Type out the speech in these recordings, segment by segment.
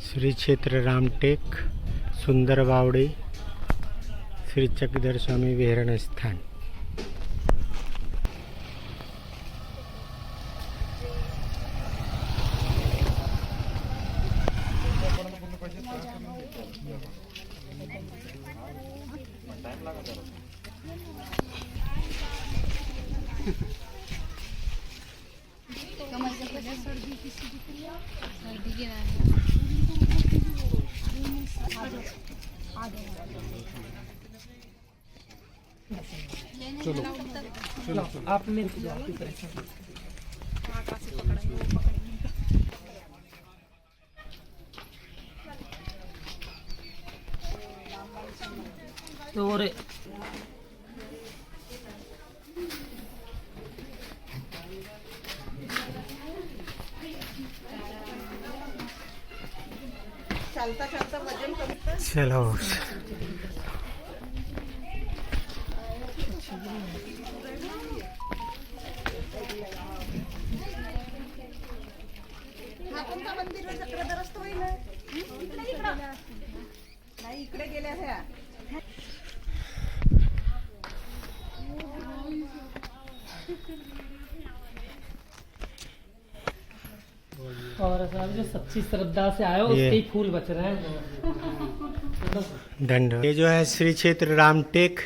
श्री क्षेत्र रामटेक सुंदर बावड़ी श्री चक्रधर स्वामी विहरण स्थान। चलो चलो आप मेरे को आपकी तरह तो रे चलता चलता वजन कम। चलो कोणता मंदिर चक्रधर असतो नाही इकडे गेल्या ह्या और साहब जो सच्ची श्रद्धा से आए हो उसके ही फूल बच रहे हैं। दंड। ये जो है श्री क्षेत्र रामटेक,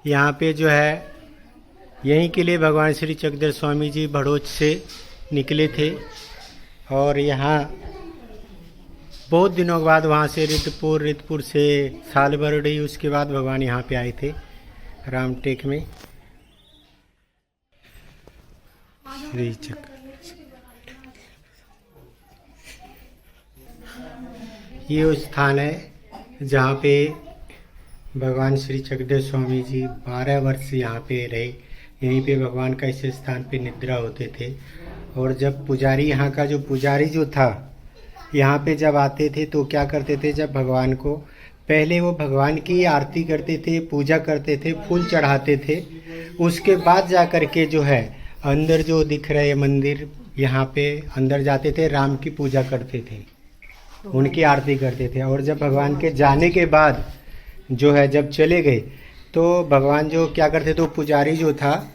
यहाँ पे जो है यहीं के लिए भगवान श्री चक्रधर स्वामी जी भड़ोच से निकले थे और यहाँ बहुत दिनों के बाद वहाँ से रितपुर से साल भर रही, उसके बाद भगवान यहाँ पे आए थे रामटेक में। श्री चक्र ये वो स्थान है जहाँ पे भगवान श्री चक्रधर स्वामी जी 12 वर्ष यहाँ पे रहे। यहीं पे भगवान का इस स्थान पे निद्रा होते थे। और जब पुजारी, यहाँ का जो पुजारी जो था, यहाँ पे जब आते थे तो क्या करते थे, जब भगवान को पहले वो भगवान की आरती करते थे, पूजा करते थे, फूल चढ़ाते थे। उसके बाद जा कर के जो है अंदर जो दिख रहा है मंदिर, यहाँ पे अंदर जाते थे, राम की पूजा करते थे, उनकी आरती करते थे। और जब भगवान के जाने के बाद जो है जब चले गए तो भगवान जो क्या करते थे, तो पुजारी जो था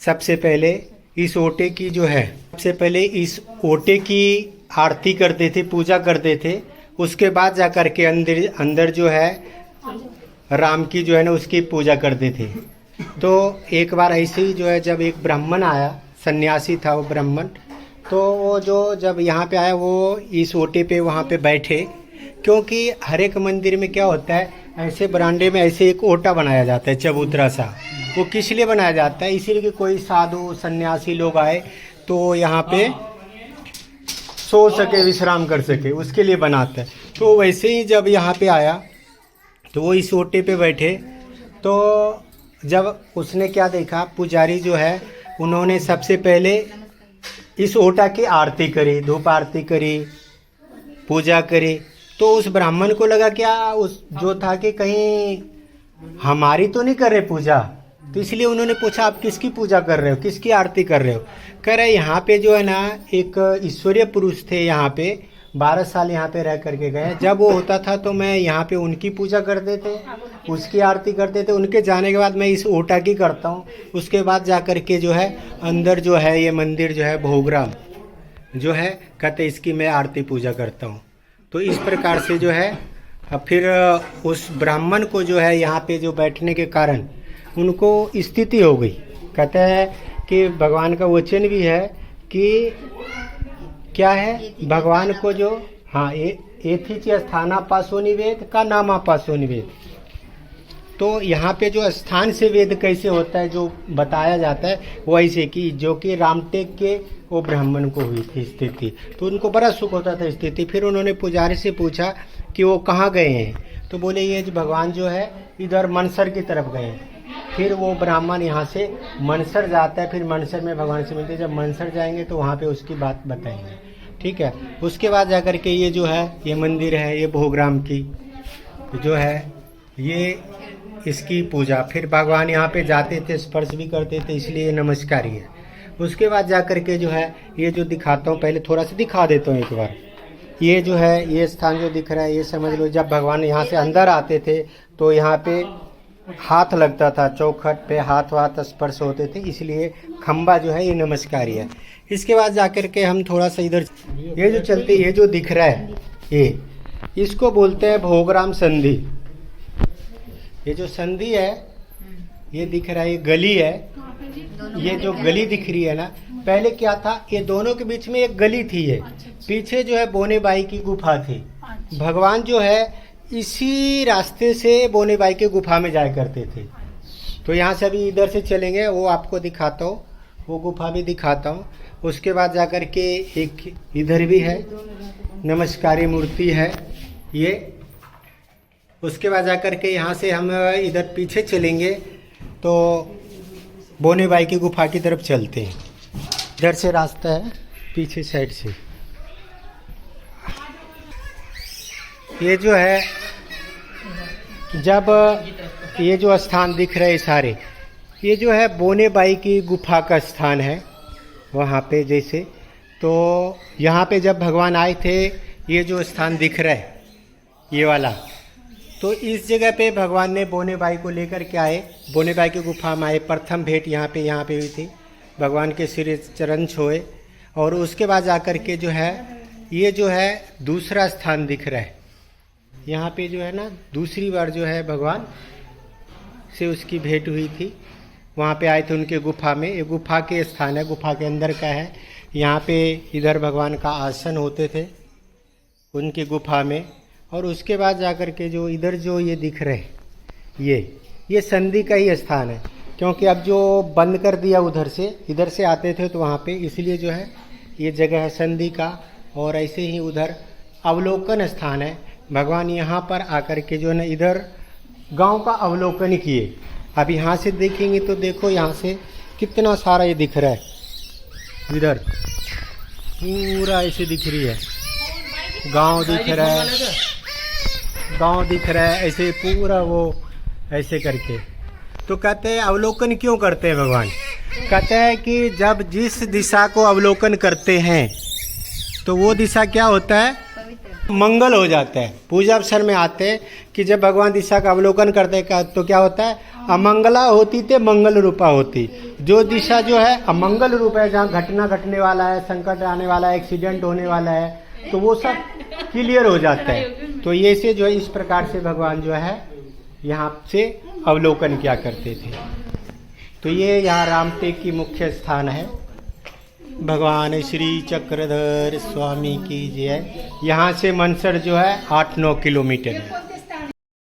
सबसे पहले इस ओटे की जो है सबसे पहले इस ओटे की आरती करते थे, पूजा करते थे। उसके बाद जा कर के अंदर जो है राम की जो है ना उसकी पूजा करते थे। तो एक बार ऐसे ही जो है जब एक ब्राह्मण आया, सन्यासी था वो ब्राह्मण, तो वो जो जब यहाँ पे आया वो इस ओटे पे वहाँ पे बैठे, क्योंकि हर एक मंदिर में क्या होता है, ऐसे बरामदे में ऐसे एक ओटा बनाया जाता है चबूतरा सा। वो किस लिए बनाया जाता है, इसीलिए कि कोई साधु सन्यासी लोग आए तो यहाँ पे सो सके, विश्राम कर सके, उसके लिए बनाता है। तो वैसे ही जब यहाँ पे आया तो वो इस ओटे पे बैठे, तो जब उसने क्या देखा, पुजारी जो है उन्होंने सबसे पहले इस ओटा की आरती करी, धूप आरती करी, पूजा करी। तो उस ब्राह्मण को लगा क्या उस जो था कि कहीं हमारी तो नहीं कर रहे पूजा, तो इसलिए उन्होंने पूछा आप किसकी पूजा कर रहे हो, किसकी आरती कर रहे हो। कह रहे यहाँ पे जो है ना एक ईश्वरीय पुरुष थे, यहाँ पे 12 साल यहाँ पे रह करके गए। जब वो होता था तो मैं यहाँ पे उनकी पूजा करते थे, उसकी आरती करते थे। उनके जाने के बाद मैं इस ओटा की करता हूँ। उसके बाद जा कर के जो है अंदर जो है ये मंदिर जो है भोगराम जो है कहते इसकी मैं आरती पूजा करता हूँ। तो इस प्रकार से जो है फिर उस ब्राह्मण को जो है यहाँ पे जो बैठने के कारण उनको स्थिति हो गई। कहते हैं कि भगवान का वचन भी है कि क्या है, भगवान को जो हाँ एथिच स्थाना पासो निवेद का नामा पासो निवेद। तो यहाँ पे जो स्थान से वेद कैसे होता है जो बताया जाता है, वो ऐसे कि जो कि रामटेक के वो ब्राह्मण को हुई थी स्थिति, तो उनको बड़ा सुख होता था स्थिति। फिर उन्होंने पुजारी से पूछा कि वो कहाँ गए हैं, तो बोले ये जो भगवान जो है इधर मनसर की तरफ गए हैं। फिर वो ब्राह्मण यहाँ से मनसर जाता है, फिर मनसर में भगवान से मिलते हैं। जब मनसर जाएंगे तो वहाँ पे उसकी बात बताएंगे, ठीक है। उसके बाद जाकर के ये जो है ये मंदिर है, ये भोगराम की जो है ये इसकी पूजा, फिर भगवान यहाँ पे जाते थे, स्पर्श भी करते थे, इसलिए नमस्कार ही है। उसके बाद जा कर के जो है ये जो दिखाता हूँ, पहले थोड़ा सा दिखा देता हूँ एक बार। ये जो है ये स्थान जो दिख रहा है, ये समझ लो जब भगवान यहाँ से अंदर आते थे तो यहाँ पे हाथ लगता था, चौखट पे हाथ वाथ स्पर्श होते थे, इसलिए खंबा जो है ये नमस्कारी है। इसके बाद जाकर के हम थोड़ा सा इधर, ये जो चलते, ये जो दिख रहा है ये, इसको बोलते हैं भोगराम संधि। ये जो संधि है ये दिख रहा है, ये गली है, ये जो गली दिख रही है ना, पहले क्या था, ये दोनों के बीच में एक गली थी, ये पीछे जो है बोनेबाई की गुफा थी। भगवान जो है इसी रास्ते से बोनेबाई के गुफा में जाया करते थे। तो यहाँ से अभी इधर से चलेंगे, वो आपको दिखाता हूँ, वो गुफा भी दिखाता हूँ। उसके बाद जाकर के एक इधर भी है नमस्कारी मूर्ति है ये। उसके बाद जाकर के यहाँ से हम इधर पीछे चलेंगे तो बोनेबाई की गुफा की तरफ चलते हैं। इधर से रास्ता है पीछे साइड से। ये जो है, जब ये जो स्थान दिख रहे सारे, ये जो है बोनेबाई की गुफा का स्थान है वहाँ पे। जैसे तो यहाँ पे जब भगवान आए थे, ये जो स्थान दिख रहा है ये वाला, तो इस जगह पे भगवान ने बोनेबाई को लेकर के आए, बोनेबाई की गुफा में आए। प्रथम भेंट यहाँ पे हुई थी, भगवान के सिर चरण छुए। और उसके बाद जाकर के जो है, ये जो है दूसरा स्थान दिख रहा है यहाँ पे, जो है ना दूसरी बार जो है भगवान से उसकी भेंट हुई थी, वहाँ पे आए थे उनके गुफा में। ये गुफा के स्थान है, गुफा के अंदर का है। यहाँ पे इधर भगवान का आसन होते थे उनकी गुफा में। और उसके बाद जाकर के जो इधर जो ये दिख रहे, ये संधि का ही स्थान है, क्योंकि अब जो बंद कर दिया उधर से, इधर से आते थे तो वहाँ पे, इसलिए जो है ये जगह है संधि का। और ऐसे ही उधर अवलोकन स्थान है, भगवान यहाँ पर आकर के जो है ना इधर गांव का अवलोकन किए। अब यहाँ से देखेंगे तो देखो यहाँ से कितना सारा ये दिख रहा है, इधर पूरा ऐसे दिख रही है, गांव दिख रहा है, गांव दिख रहा है ऐसे पूरा, वो ऐसे करके। तो कहते हैं अवलोकन क्यों करते हैं भगवान? कहते हैं कि जब जिस दिशा को अवलोकन करते हैं तो वो दिशा क्या होता है, मंगल हो जाता है। पूजा अवसर में आते हैं कि जब भगवान दिशा का अवलोकन करते हैं तो क्या होता है, अमंगला होती ते मंगल रूपा होती। जो दिशा जो है अमंगल रूप है, जहाँ घटना घटने वाला है, संकट आने वाला है, एक्सीडेंट होने वाला है, तो वो सब क्लियर हो जाता है। तो ये से जो है इस प्रकार से भगवान जो है यहाँ से अवलोकन किया करते थे। तो ये यहाँ रामटेक की मुख्य स्थान है। भगवान श्री चक्रधर स्वामी की जय। यहाँ से मनसर जो है 8-9 किलोमीटर है।